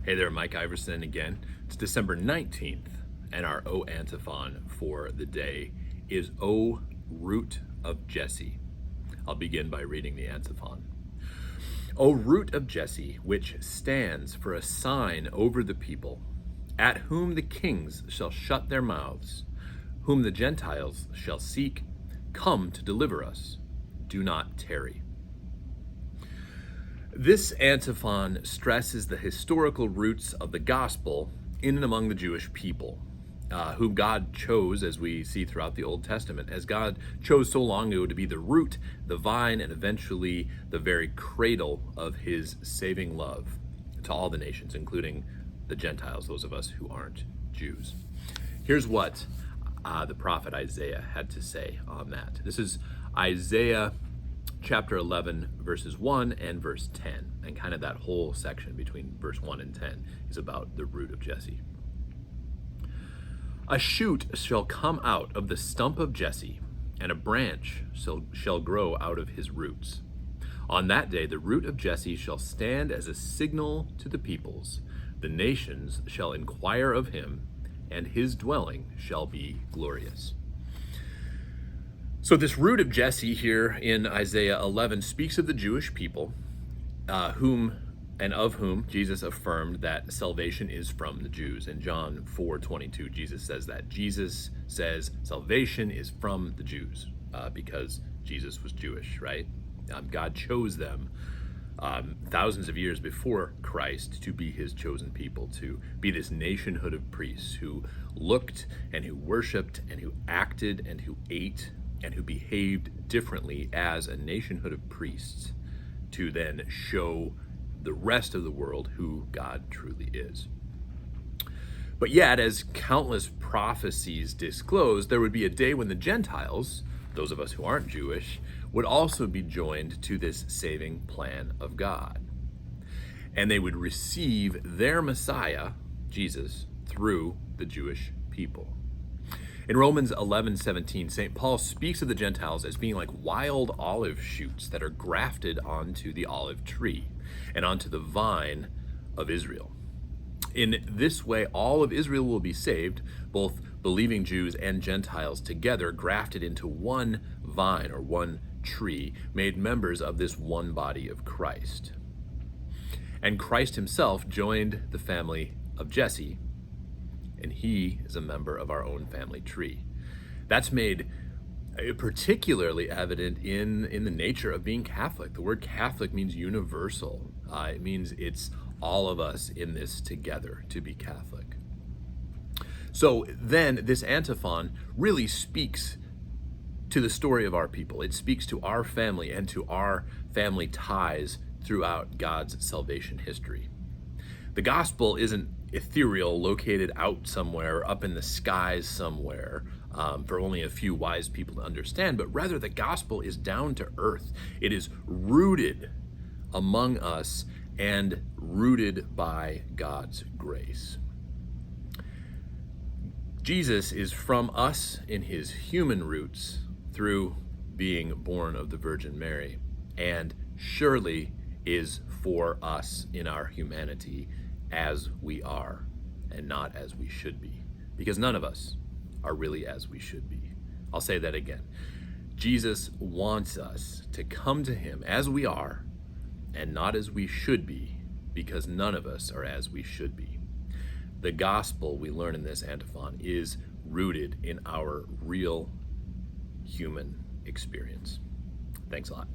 Hey there, Mike Iverson again. It's December 19th, and our O antiphon for the day is O root of Jesse. I'll begin by reading the antiphon. O root of Jesse, which stands for a sign over the people, at whom the kings shall shut their mouths, whom the Gentiles shall seek, come to deliver us. Do not tarry. This antiphon stresses the historical roots of the gospel in and among the Jewish people, whom God chose, as we see throughout the Old Testament, as God chose so long ago to be the root, the vine, and eventually the very cradle of his saving love to all the nations, including the Gentiles, those of us who aren't Jews. Here's what the prophet Isaiah had to say on that. This is Isaiah chapter 11, verses 1 and verse 10, and kind of that whole section between verse 1 and 10 is about the root of Jesse. A shoot shall come out of the stump of Jesse, and a branch shall grow out of his roots. On that day the root of Jesse shall stand as a signal to the peoples. The nations shall inquire of him, and his dwelling shall be glorious. So this root of Jesse here in Isaiah 11 speaks of the Jewish people, of whom Jesus affirmed that salvation is from the Jews. In John 4:22, Jesus says that. Jesus says salvation is from the Jews because Jesus was Jewish, right? God chose them thousands of years before Christ to be his chosen people, to be this nationhood of priests who looked and who worshiped and who acted and who ate and who behaved differently as a nationhood of priests to then show the rest of the world who God truly is. But yet, as countless prophecies disclose, there would be a day when the Gentiles, those of us who aren't Jewish, would also be joined to this saving plan of God. And they would receive their Messiah, Jesus, through the Jewish people. In Romans 11:17, St. Paul speaks of the Gentiles as being like wild olive shoots that are grafted onto the olive tree and onto the vine of Israel. In this way, all of Israel will be saved, both believing Jews and Gentiles together, grafted into one vine or one tree, made members of this one body of Christ. And Christ himself joined the family of Jesse, and he is a member of our own family tree. That's made particularly evident in the nature of being Catholic. The word Catholic means universal. It means it's all of us in this together to be Catholic. So then this antiphon really speaks to the story of our people. It speaks to our family and to our family ties throughout God's salvation history. The gospel isn't ethereal, located out somewhere, up in the skies somewhere, for only a few wise people to understand, but rather the gospel is down to earth. It is rooted among us and rooted by God's grace. Jesus is from us in his human roots through being born of the Virgin Mary, and surely is for us in our humanity as we are and not as we should be, because none of us are really as we should be. I'll say that again. Jesus wants us to come to him as we are and not as we should be, because none of us are as we should be. The gospel, we learn in this antiphon, is rooted in our real human experience. Thanks a lot.